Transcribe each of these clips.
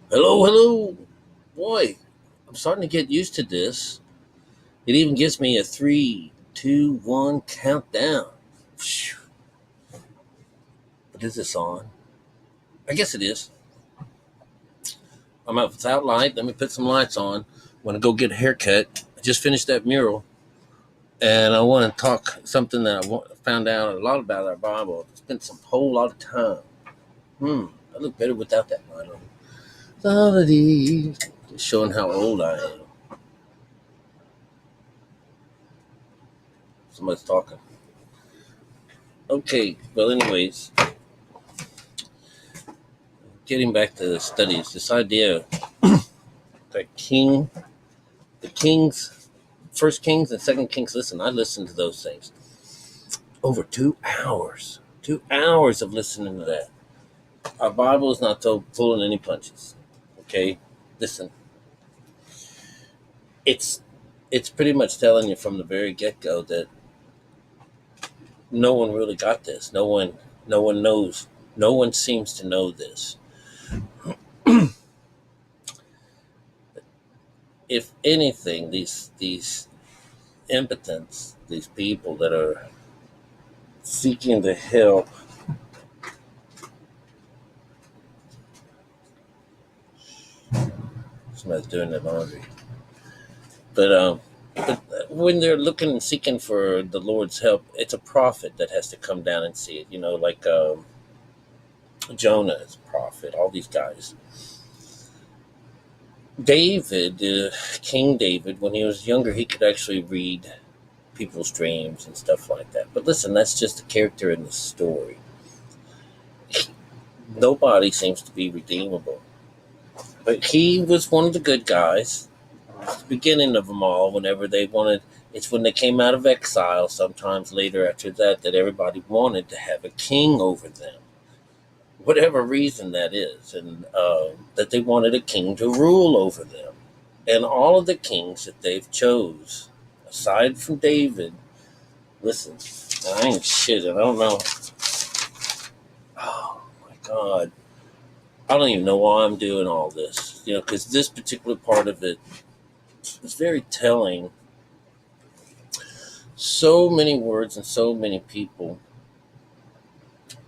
Hello, hello. Boy, I'm starting to get used to this. It even gives me a three, two, one countdown. Phew. But is this on? I guess it is. I'm out without light. Let me put some lights on. Want to go get a haircut. I just finished that mural. And I want to talk something that found out a lot about our Bible. Spent some whole lot of time. I look better without that light on. Just showing how old I am. Somebody's talking. Okay, well, anyways, getting back to the studies, this idea that the kings, first kings and second kings, listen, I listened to those things over 2 hours, 2 hours of listening to that. Our Bible is not pulling any punches. Okay, listen, it's it's pretty much telling you from the very get go that no one really got this. No one knows. No one seems to know this. If anything, these impotents, these people that are seeking to help. Somebody's doing the laundry. But when they're looking and seeking for the Lord's help, it's a prophet that has to come down and see it. Like Jonah is a prophet. All these guys. David, King David, when he was younger, he could actually read people's dreams and stuff like that. But listen, that's just a character in the story. Nobody seems to be redeemable. But he was one of the good guys. The beginning of them all, whenever they wanted, it's when they came out of exile, sometimes later after that, that everybody wanted to have a king over them. Whatever reason that is, and that they wanted a king to rule over them. And all of the kings that they've chose, aside from David, listen, I ain't shit, I don't know. Oh my God. I don't even know why I'm doing all this, because this particular part of it is very telling. So many words and so many people,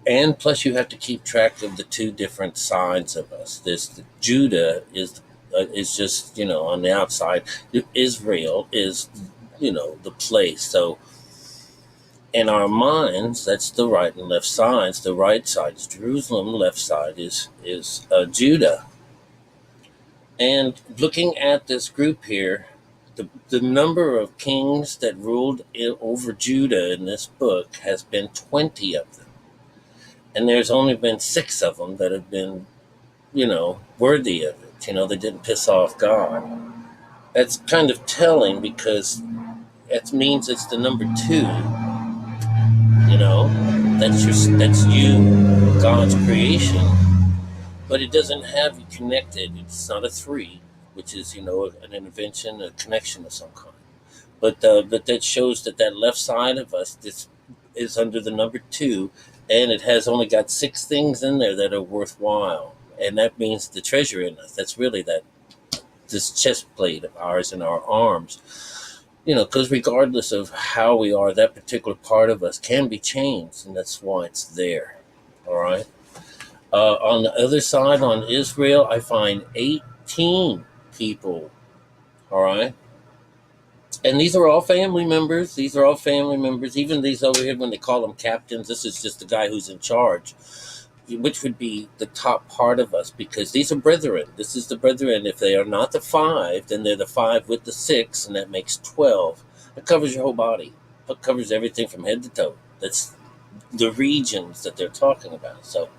and plus you have to keep track of the two different sides of us. This Judah is just on the outside. Israel is the place. So in our minds, that's the right and left sides. The right side is Jerusalem. The left side is Judah. And looking at this group here, the number of kings that ruled over Judah in this book has been 20 of them. And there's only been 6 of them that have been, worthy of it. They didn't piss off God. That's kind of telling because it means it's the number 2, that's you, God's creation. But it doesn't have you connected. It's not a 3, which is, an intervention, a connection of some kind. But that shows that left side of us is under the number 2, and it has only got 6 things in there that are worthwhile, and that means the treasure in us. That's really this chest plate of ours in our arms. Because regardless of how we are, that particular part of us can be changed, and that's why it's there. All right. On the other side, on Israel, I find 18 people. All right. And these are all family members. These are all family members. Even these over here, when they call them captains, this is just the guy who's in charge, which would be the top part of us, because these are brethren. This is the brethren. If they are not the 5, then they're the 5 with the 6, and that makes 12. It covers your whole body. It covers everything from head to toe. That's the regions that they're talking about. So,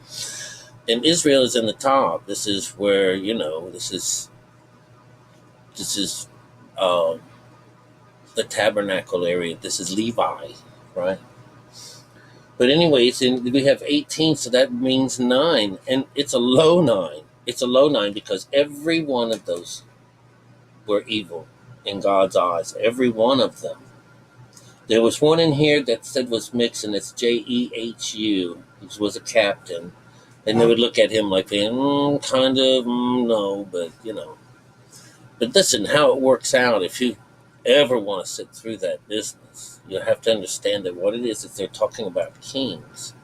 and Israel is in the top. This is where, this is the tabernacle area. This is Levi, right? But anyways, we have 18, so that means 9, and it's a low 9. It's a low 9 because every one of those were evil in God's eyes. Every one of them. There was one in here that said was mixed, and it's Jehu. He was a captain, And they would look at him like, kind of, no, but But listen, how it works out, if you ever want to sit through that business, you have to understand that what it is they're talking about kings.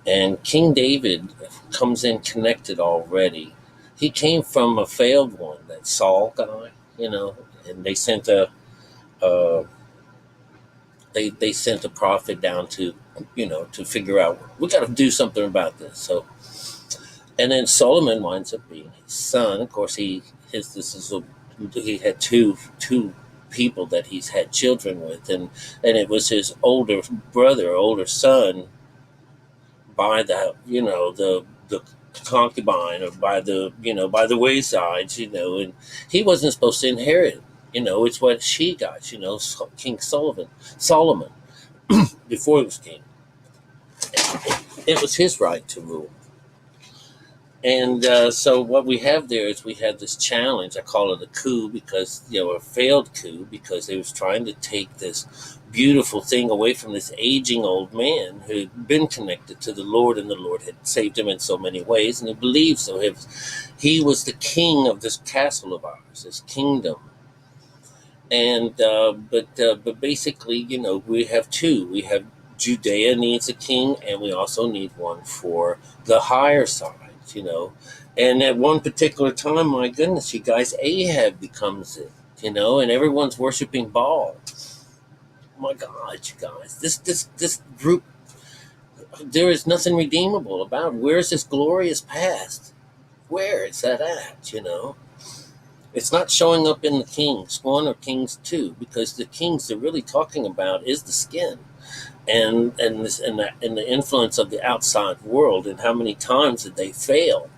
And King David comes in connected already. He came from a failed one, that Saul guy, and they sent uh, they sent a prophet down to, to figure out, we got to do something about this. So, and then Solomon winds up being his son. Of course, he had two people that he's had children with, and it was his older brother, older son, by the concubine, or by the waysides, and he wasn't supposed to inherit. It's what she got. King Solomon, before he was king, it was his right to rule. And so what we have there is we have this challenge. I call it a coup, because, a failed coup, because they was trying to take this beautiful thing away from this aging old man who'd been connected to the Lord, and the Lord had saved him in so many ways, and he believed so. He was the king of this castle of ours, this kingdom. And but basically, we have two. We have Judea needs a king, and we also need one for the higher side. And at one particular time, my goodness, you guys, Ahab becomes it. And everyone's worshiping Baal. My God, you guys, this group, there is nothing redeemable about it. Where's this glorious past? Where is that at? It's not showing up in the Kings 1 or Kings 2, because the kings they're really talking about is the skin, and the influence of the outside world, and how many times did they fail.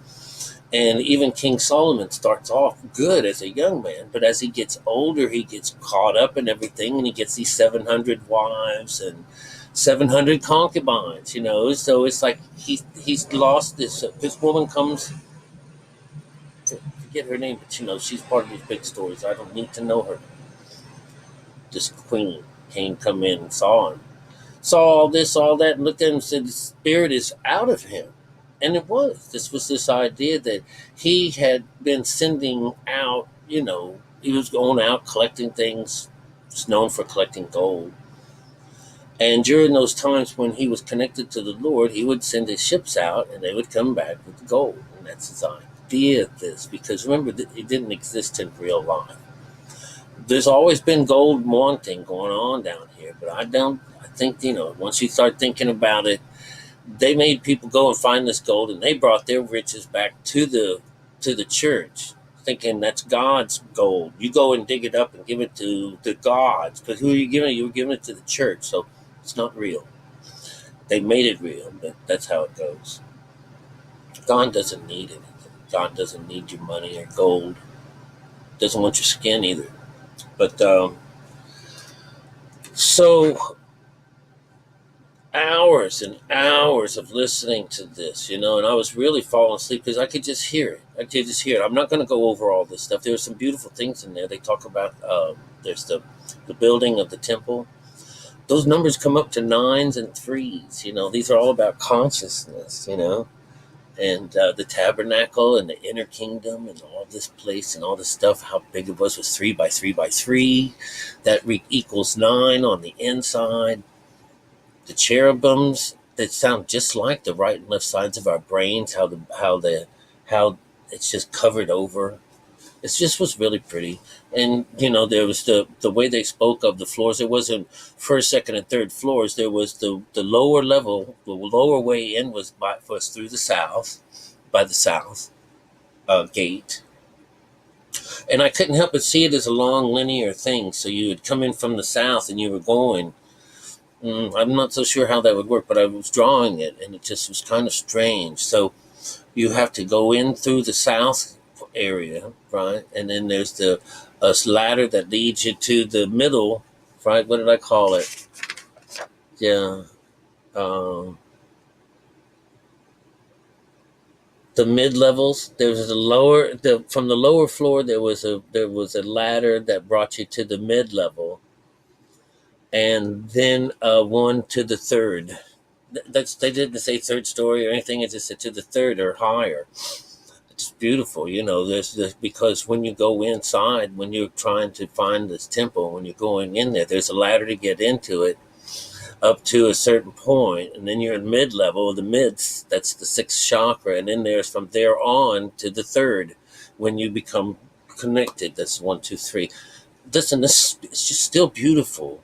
And even King Solomon starts off good as a young man, but as he gets older, he gets caught up in everything, and he gets these 700 wives and 700 concubines. So it's like he's lost this. This woman comes, forget her name, but she's part of these big stories. I don't need to know her. This queen come in and saw him, saw all this, all that, and looked at him and said, the spirit is out of him. And it was. This was this idea that he had been sending out, he was going out collecting things. He's known for collecting gold. And during those times when he was connected to the Lord, he would send his ships out, and they would come back with gold. And that's his idea of this. Because remember, it didn't exist in real life. There's always been gold wanting going on down here, but I think, once you start thinking about it, they made people go and find this gold, and they brought their riches back to the church, thinking that's God's gold. You go and dig it up and give it to the gods, but who are you giving it? You were giving it to the church, so it's not real. They made it real, but that's how it goes. God doesn't need anything. God doesn't need your money or gold. Doesn't want your skin either. But so hours and hours of listening to this, and I was really falling asleep because I could just hear it. I'm not going to go over all this stuff. There are some beautiful things in there. They talk about there's the building of the temple. Those numbers come up to 9s and 3s. These are all about consciousness. And the tabernacle and the inner kingdom and all this place and all this stuff, how big it was 3 by 3 by 3. That equals 9 on the inside. The cherubims that sound just like the right and left sides of our brains, how it's just covered over. It just was really pretty. And there was the way they spoke of the floors. There wasn't first, second, and third floors. There was the lower level, the lower way in was through the south, by the south gate. And I couldn't help but see it as a long linear thing. So you would come in from the south, and you were going. I'm not so sure how that would work, but I was drawing it, and it just was kind of strange. So you have to go in through the south area, right? And then there's a ladder that leads you to the middle, right? What did I call it? Yeah. The mid-levels. There was from the lower floor, there was a ladder that brought you to the mid-level. And then one to the third They didn't say third story or anything. It just said to the third or higher. It's beautiful, there's this, because when you go inside, when you're trying to find this temple, when you're going in there, there's a ladder to get into it up to a certain point, and then you're in mid-level. The mids, that's the sixth chakra, and then there's from there on to the third when you become connected. That's 1, 2, 3. Listen, this is just still beautiful,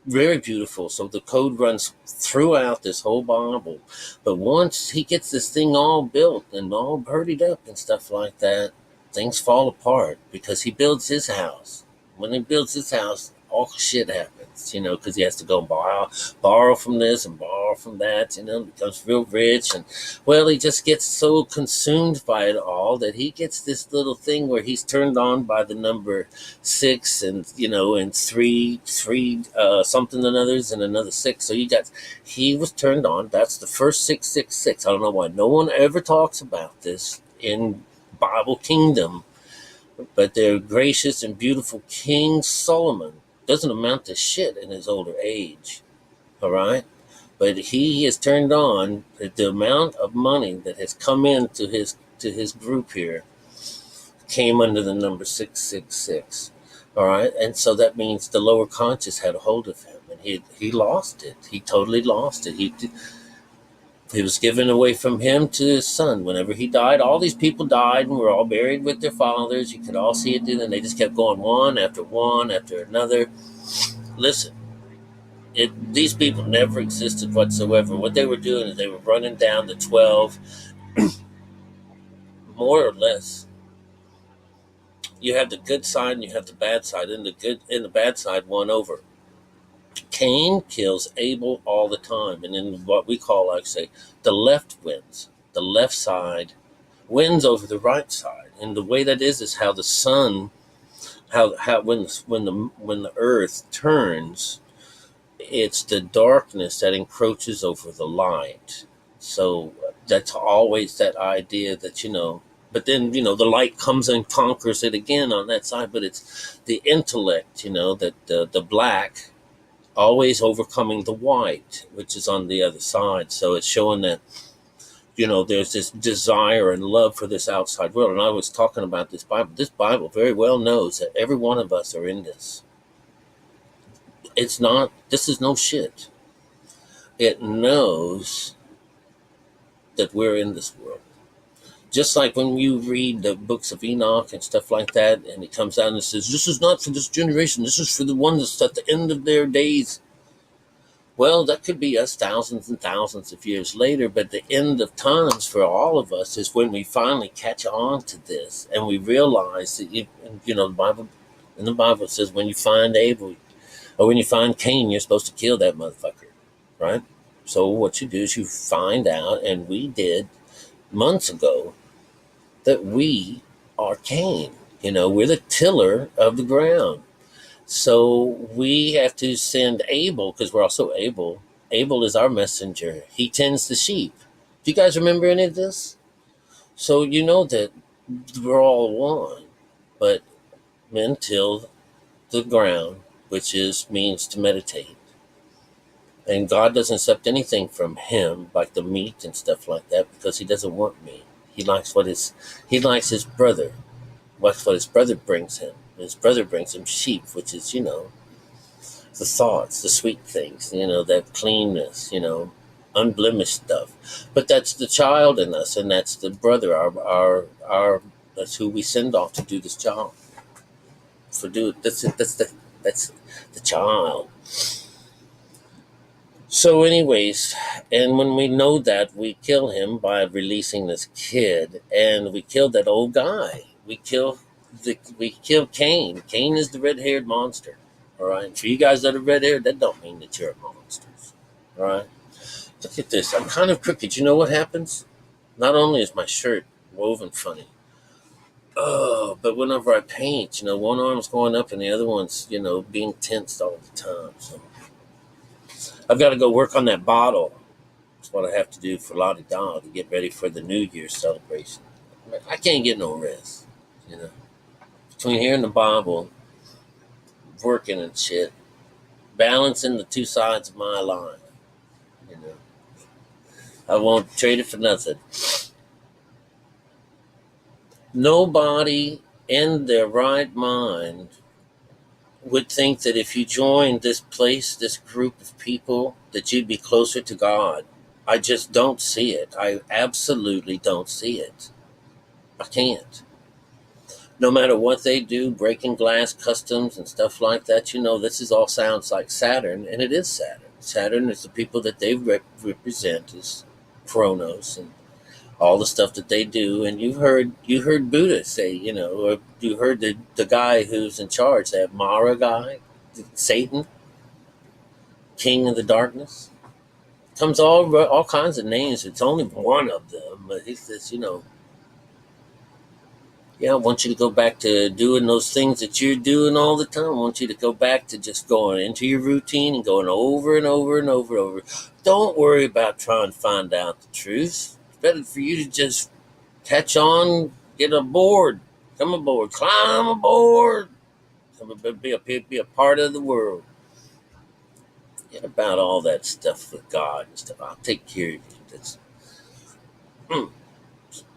very beautiful. So the code runs throughout this whole Bible. But once he gets this thing all built and all birdied up and stuff like that, things fall apart because he builds his house. When he builds his house, all shit happens, because he has to go borrow from this and borrow from that, becomes real rich. And, well, he just gets so consumed by it all that he gets this little thing where he's turned on by the number 6 and, and three, something and others and another 6. So he was turned on. That's the first 666. I don't know why no one ever talks about this in Bible Kingdom. But their gracious and beautiful King Solomon doesn't amount to shit in his older age, all right? But he has turned on the amount of money that has come into his group here came under the number 666, all right? And so that means the lower conscious had a hold of him, and he lost it. He totally lost it. It was given away from him to his son. Whenever he died, all these people died and were all buried with their fathers. You could all see it, and they just kept going one after another. Listen, these people never existed whatsoever. What they were doing is they were running down the 12, more or less. You have the good side and you have the bad side, and the bad side won over. Cain kills Abel all the time, and in what we call, like say, the left wins. The left side wins over the right side, and the way that is how the sun, how when the earth turns, it's the darkness that encroaches over the light. So that's always that idea that But then the light comes and conquers it again on that side. But it's the intellect, that the black always overcoming the white, which is on the other side. So it's showing that, there's this desire and love for this outside world. And I was talking about this Bible. This Bible very well knows that every one of us are in this. This is no shit. It knows that we're in this world. Just like when you read the books of Enoch and stuff like that, and it comes out and it says, this is not for this generation. This is for the ones that's at the end of their days. Well, that could be us thousands and thousands of years later, but the end of times for all of us is when we finally catch on to this and we realize that, the Bible says when you find Abel or when you find Cain, you're supposed to kill that motherfucker, right? So what you do is you find out, and we did months ago, that we are Cain. We're the tiller of the ground. So we have to send Abel, because we're also Abel. Abel is our messenger. He tends the sheep. Do you guys remember any of this? So you know that we're all one, but men till the ground, which means to meditate. And God doesn't accept anything from him, like the meat and stuff like that, because he doesn't want meat. He likes his brother. That's what his brother brings him. His brother brings him sheep, which is, the thoughts, the sweet things, that cleanness, unblemished stuff. But that's the child in us, and that's the brother, our that's who we send off to do this job. That's the child. So anyways, and when we know that, we kill him by releasing this kid, and we kill that old guy. We kill Cain. Cain is the red-haired monster. All right. And for you guys that are red-haired, that don't mean that you're monsters. All right. Look at this. I'm kind of crooked. You know what happens? Not only is my shirt woven funny, but whenever I paint, one arm's going up and the other one's, being tensed all the time. So I've got to go work on that bottle. That's what I have to do for Lottie Doll to get ready for the New Year's celebration. I can't get no rest, Between here and the Bible, working and shit, balancing the two sides of my life, I won't trade it for nothing. Nobody in their right mind would think that if you joined this place, this group of people, that you'd be closer to God. I just don't see it. I absolutely don't see it. I can't. No matter what they do, breaking glass customs and stuff like that, this is all sounds like Saturn, and it is Saturn. Saturn is the people that they represent as Chronos and all the stuff that they do. And you heard Buddha say, or you heard the guy who's in charge, that Mara guy, Satan, King of the Darkness. Comes all kinds of names. It's only one of them, but he says, yeah, I want you to go back to doing those things that you're doing all the time. I want you to go back to just going into your routine and going over and over and over and over. Don't worry about trying to find out the truth. It's better for you to just catch on, get aboard, come aboard, climb aboard, be a part of the world. Get about all that stuff with God and stuff. I'll take care of you. That's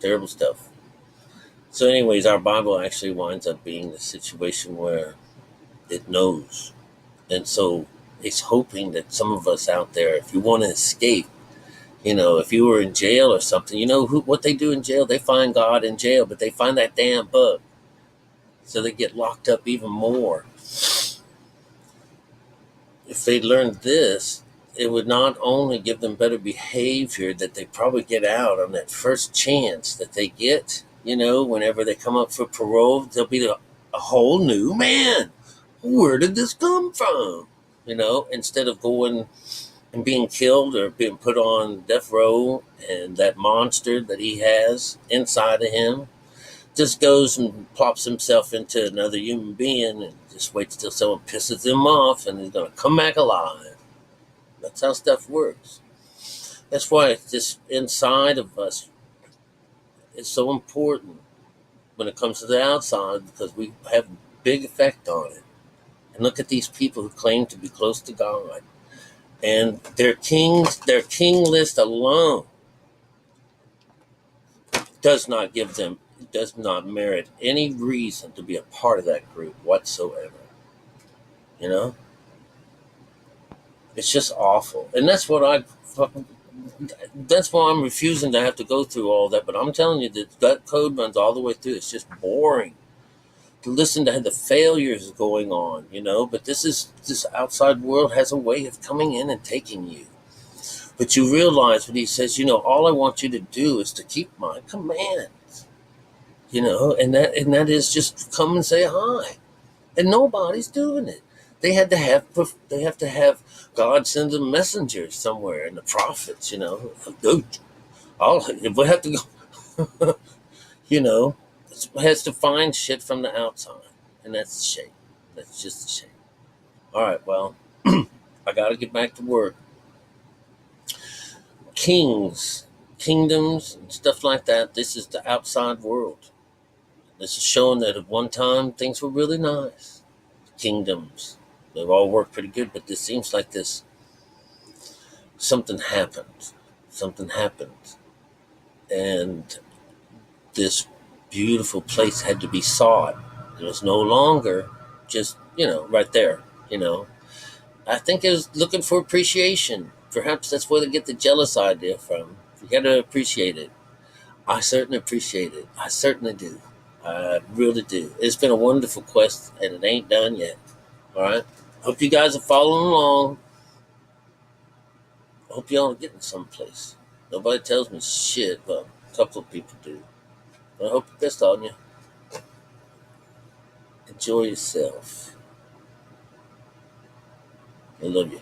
terrible stuff. So, anyways, our Bible actually winds up being the situation where it knows. And so it's hoping that some of us out there, if you want to escape, if you were in jail or something, what they do in jail? They find God in jail, but they find that damn book. So they get locked up even more. If they learned this, it would not only give them better behavior, that they probably get out on that first chance that they get, whenever they come up for parole, they'll be a whole new man. Where did this come from? Instead of going and being killed or being put on death row, and that monster that he has inside of him just goes and plops himself into another human being and just waits till someone pisses him off and he's going to come back alive. That's how stuff works. That's why it's just inside of us is so important when it comes to the outside, because we have a big effect on it. And look at these people who claim to be close to God. And their king list alone does not merit any reason to be a part of that group whatsoever. You know? It's just awful. And that's why I'm refusing to have to go through all that. But I'm telling you that code runs all the way through. It's just boring to listen to the failures going on, but this outside world has a way of coming in and taking you. But you realize when he says, all I want you to do is to keep my commands, and that is just come and say hi. And nobody's doing it. They have to have God send a messenger somewhere, and the prophets, all if we have to go, it has to find shit from the outside, and that's a shame. That's just a shame. All right, well, I got to get back to work. Kingdoms, and stuff like that. This is the outside world. This is showing that at one time things were really nice. Kingdoms, they've all worked pretty good, but this seems like something happened. Something happened, and this beautiful place had to be sought. It was no longer just, right there, I think it was looking for appreciation. Perhaps that's where they get the jealous idea from. You got to appreciate it. I certainly appreciate it. I certainly do. I really do. It's been a wonderful quest, and it ain't done yet. All right? Hope you guys are following along. Hope y'all are getting someplace. Nobody tells me shit, but a couple of people do. I hope the best on you. Enjoy yourself. I love you.